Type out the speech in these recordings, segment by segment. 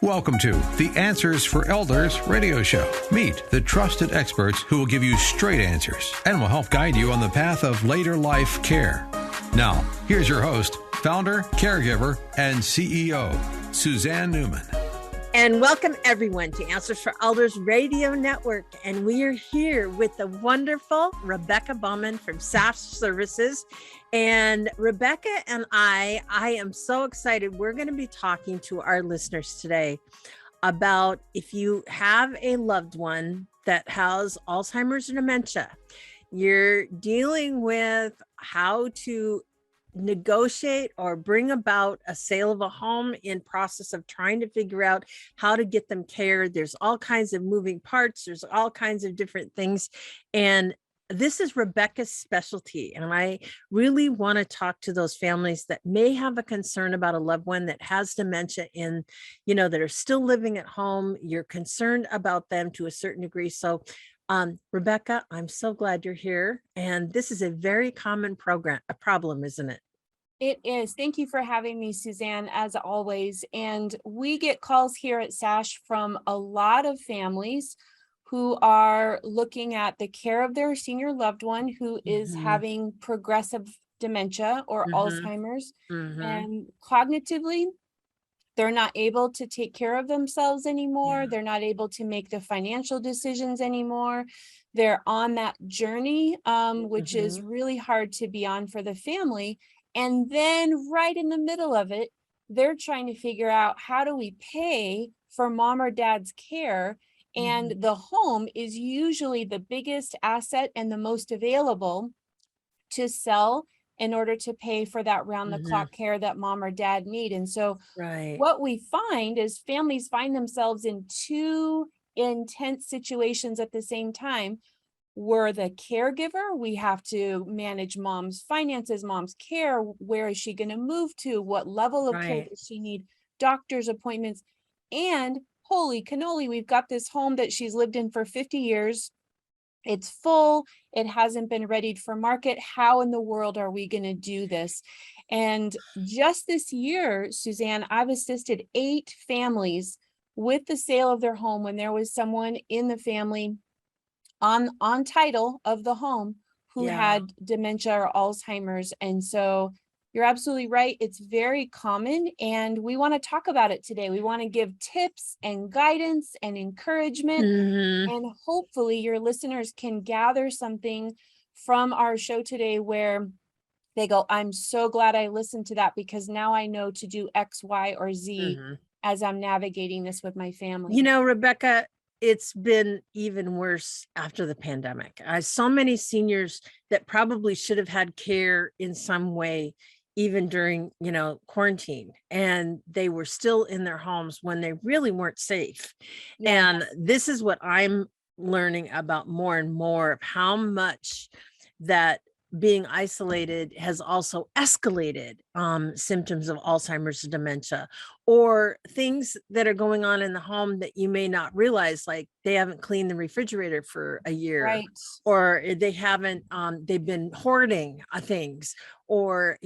Welcome to the Answers for Elders radio show. Meet the trusted experts who will give you straight answers and will help guide you on the path of later life care. Now, here's your host, founder, caregiver, and CEO, Suzanne Newman. And welcome everyone to Answers for Elders Radio Network. And we are here with the wonderful Rebecca Bomann from SASH Services. And Rebecca and I am so excited. We're going to be talking to our listeners today about if you have a loved one that has Alzheimer's or dementia, you're dealing with how to negotiate or bring about a sale of a home in process of trying to figure out how to get them care. There's all kinds of moving parts. There's all kinds of different things. And this is Rebecca's specialty. And I really want to talk to those families that may have a concern about a loved one that has dementia that are still living at home. You're concerned about them to a certain degree. So Rebecca, I'm so glad you're here. And this is a very common problem, isn't it? It is. Thank you for having me, Suzanne, as always. And we get calls here at SASH from a lot of families who are looking at the care of their senior loved one who is having progressive dementia or Alzheimer's. And cognitively, they're not able to take care of themselves anymore. They're not able to make the financial decisions anymore. They're on that journey, which is really hard to be on for the family. And then right in the middle of it, they're trying to figure out, how do we pay for mom or dad's care? And the home is usually the biggest asset and the most available to sell in order to pay for that round-the-clock care that mom or dad need. And so what we find is families find themselves in two intense situations at the same time. We're the caregiver. We have to manage mom's finances, mom's care. Where is she going to move to? What level of care does she need? Doctor's appointments. And holy cannoli, we've got this home that she's lived in for 50 years. It's full. It hasn't been readied for market. How in the world are we going to do this? And just this year, Suzanne, I've assisted 8 families with the sale of their home when there was someone in the family on title of the home who had dementia or Alzheimer's. And so you're absolutely right. It's very common, and we want to talk about it today. We want to give tips and guidance and encouragement, and hopefully your listeners can gather something from our show today where they go, I'm so glad I listened to that, because now I know to do X, Y, or Z as I'm navigating this with my family. You know, Rebecca, it's been even worse after the pandemic. So many seniors that probably should have had care in some way, even during, quarantine, and they were still in their homes when they really weren't safe. And this is what I'm learning about more and more, of how much that being isolated has also escalated symptoms of Alzheimer's and dementia, or things that are going on in the home that you may not realize, like they haven't cleaned the refrigerator for a year, or they haven't, they've been hoarding things, or,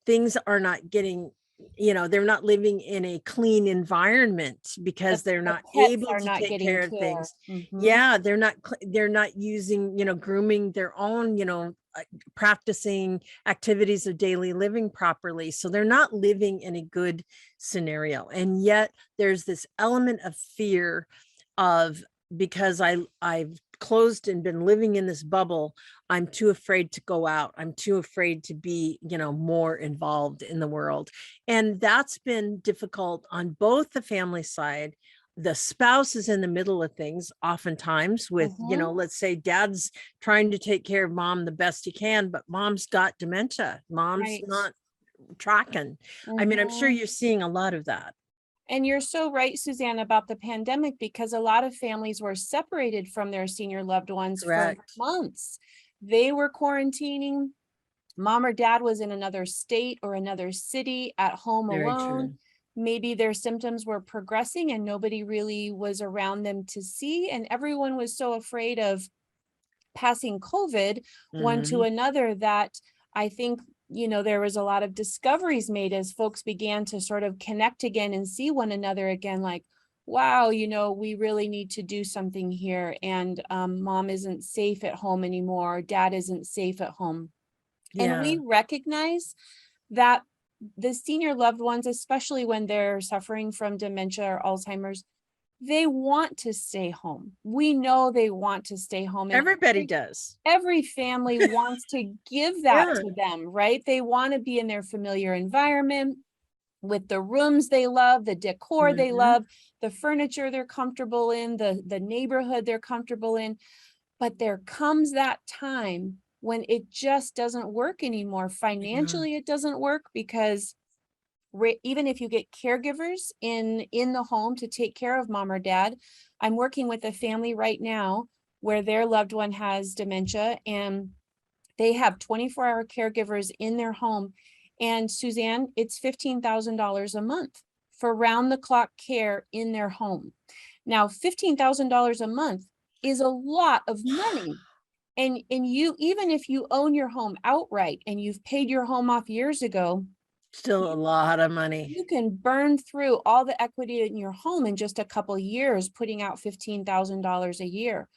things are not getting, they're not living in a clean environment because they're not able to take care of things. They're not using, grooming their own, practicing activities of daily living properly. So they're not living in a good scenario. And yet there's this element of fear of, because I've closed and been living in this bubble, I'm too afraid to go out. I'm too afraid to be, more involved in the world. And that's been difficult on both the family side. The spouse is in the middle of things oftentimes with, let's say dad's trying to take care of mom the best he can, but mom's got dementia. Mom's not tracking. I mean, I'm sure you're seeing a lot of that. And you're so right, Suzanne, about the pandemic, because a lot of families were separated from their senior loved ones for months. They were quarantining. Mom or dad was in another state or another city at home alone. Maybe their symptoms were progressing and nobody really was around them to see. And everyone was so afraid of passing COVID one to another that I think there was a lot of discoveries made as folks began to sort of connect again and see one another again, like, wow, we really need to do something here. And mom isn't safe at home anymore. Dad isn't safe at home. And we recognize that the senior loved ones, especially when they're suffering from dementia or Alzheimer's, they want to stay home. We know they want to stay home. And Everybody does. Every family wants to give that to them, right? They want to be in their familiar environment with the rooms they love, the decor they love, the furniture they're comfortable in, the neighborhood they're comfortable in. But there comes that time when it just doesn't work anymore. Financially, it doesn't work, because even if you get caregivers in the home to take care of mom or dad, I'm working with a family right now where their loved one has dementia, and they have 24-hour caregivers in their home. And Suzanne, it's $15,000 a month for round-the-clock care in their home. Now, $15,000 a month is a lot of money. And you, even if you own your home outright and you've paid your home off years ago, still a lot of money. You can burn through all the equity in your home in just a couple of years, putting out $15,000 a year.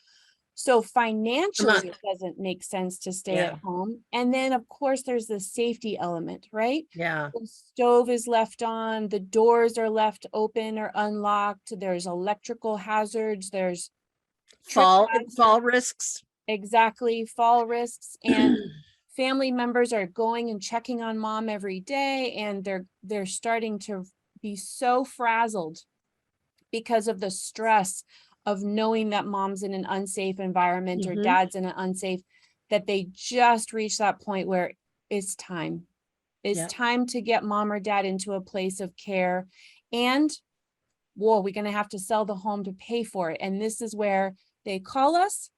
So financially, it doesn't make sense to stay at home. And then, of course, there's the safety element, right? Yeah. The stove is left on, the doors are left open or unlocked. There's electrical hazards. There's fall risks. Exactly, fall risks. And family members are going and checking on mom every day, and they're starting to be so frazzled because of the stress of knowing that mom's in an unsafe environment or dad's in an unsafe, that they just reach that point where it's time. It's time to get mom or dad into a place of care. And we're going to have to sell the home to pay for it. And this is where they call us.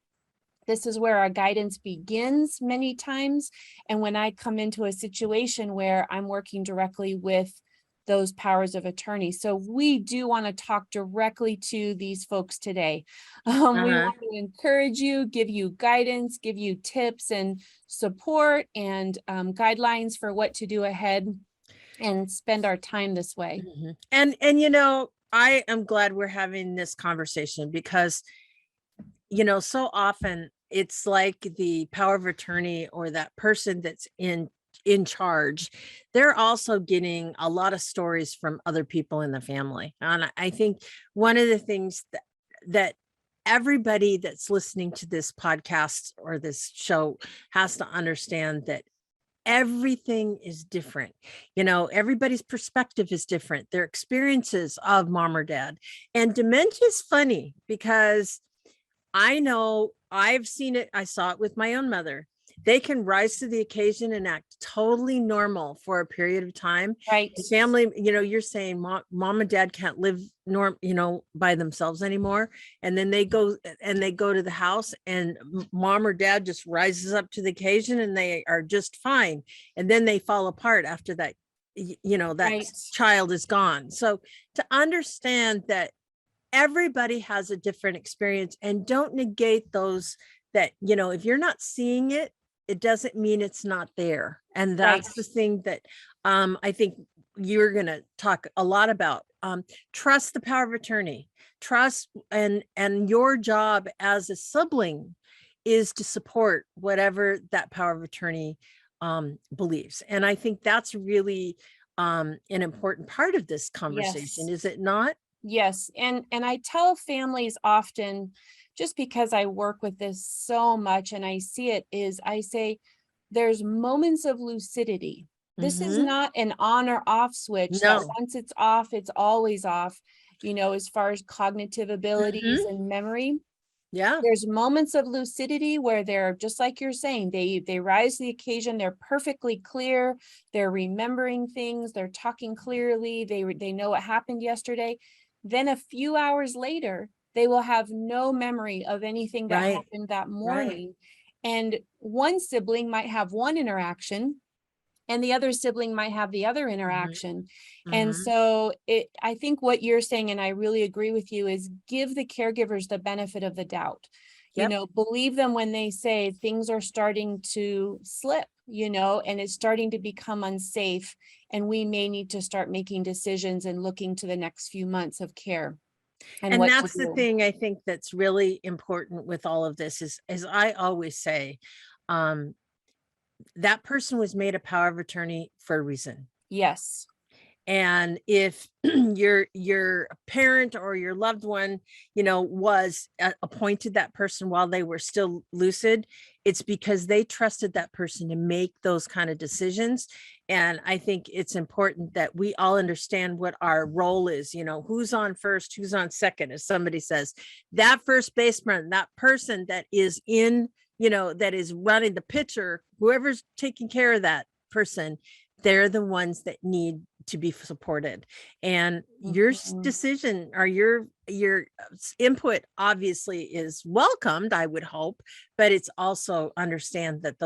This is where our guidance begins many times. And when I come into a situation where I'm working directly with those powers of attorney. So we do want to talk directly to these folks today. We want to encourage you, give you guidance, give you tips and support and guidelines for what to do ahead, and spend our time this way. And I am glad we're having this conversation, because so often it's like the power of attorney or that person that's in charge, they're also getting a lot of stories from other people in the family. And I think one of the things that everybody that's listening to this podcast or this show has to understand, that everything is different. Everybody's perspective is different, their experiences of mom or dad. And dementia is funny, because I know I've seen it. I saw it with my own mother. They can rise to the occasion and act totally normal for a period of time. Right. The family, you're saying mom and dad can't live by themselves anymore. And then they go to the house, and mom or dad just rises up to the occasion and they are just fine. And then they fall apart after that, that child is gone. So to understand that everybody has a different experience, and don't negate those that, if you're not seeing it, it doesn't mean it's not there. And that's the thing that I think you're going to talk a lot about. Trust the power of attorney, trust, and your job as a sibling is to support whatever that power of attorney believes. And I think that's really an important part of this conversation. Is it not? Yes. And I tell families often, just because I work with this so much and I see it, is I say there's moments of lucidity. This is not an on or off switch. That once it's off, it's always off, as far as cognitive abilities and memory. Yeah. There's moments of lucidity where they're just like you're saying, they rise to the occasion, they're perfectly clear, they're remembering things, they're talking clearly, they know what happened yesterday. Then a few hours later, they will have no memory of anything that happened that morning. And one sibling might have one interaction and the other sibling might have the other interaction. And so I think what you're saying, and I really agree with you, is give the caregivers the benefit of the doubt. Believe them when they say things are starting to slip, and it's starting to become unsafe. And we may need to start making decisions and looking to the next few months of care. And that's the thing I think that's really important with all of this is, as I always say, that person was made a power of attorney for a reason. Yes. And if your parent or your loved one, was appointed that person while they were still lucid, it's because they trusted that person to make those kind of decisions. And I think it's important that we all understand what our role is, who's on first, who's on second. As somebody says, that first baseman, that person that is that is running the pitcher, whoever's taking care of that person, they're the ones that need to be supported. And your decision or your input obviously is welcomed, I would hope, but it's also understand that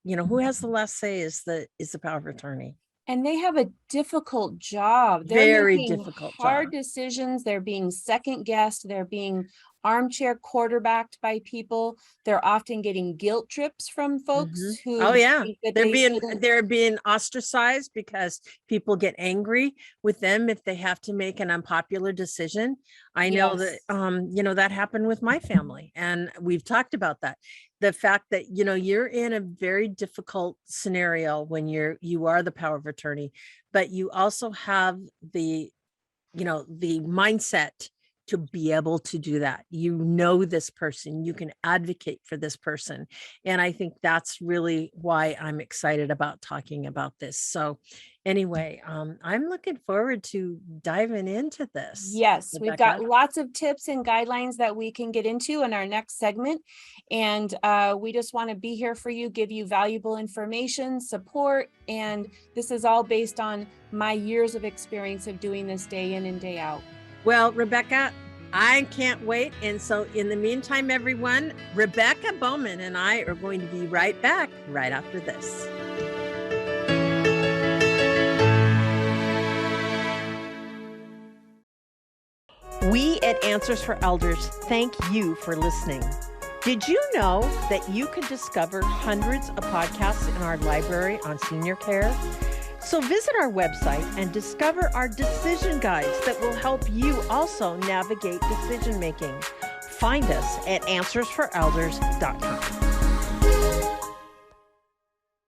who has the last say is the power of attorney. And they have a difficult job. They're Very making difficult hard job. decisions. They're being second guessed. They're being armchair quarterbacked by people. They're often getting guilt trips from folks who think that they're being ostracized because people get angry with them if they have to make an unpopular decision. I know that that happened with my family, and we've talked about that. The fact that you're in a very difficult scenario when you are the power of attorney, but you also have the mindset to be able to do that. This person, you can advocate for this person. And I think that's really why I'm excited about talking about this. So anyway, I'm looking forward to diving into this. Yes, Rebecca. We've got lots of tips and guidelines that we can get into in our next segment. And we just want to be here for you, give you valuable information, support. And this is all based on my years of experience of doing this day in and day out. Well, Rebecca, I can't wait. And so in the meantime, everyone, Rebecca Bomann and I are going to be right back right after this. We at Answers for Elders thank you for listening. Did you know that you can discover hundreds of podcasts in our library on senior care? So visit our website and discover our decision guides that will help you also navigate decision making. Find us at answersforelders.com.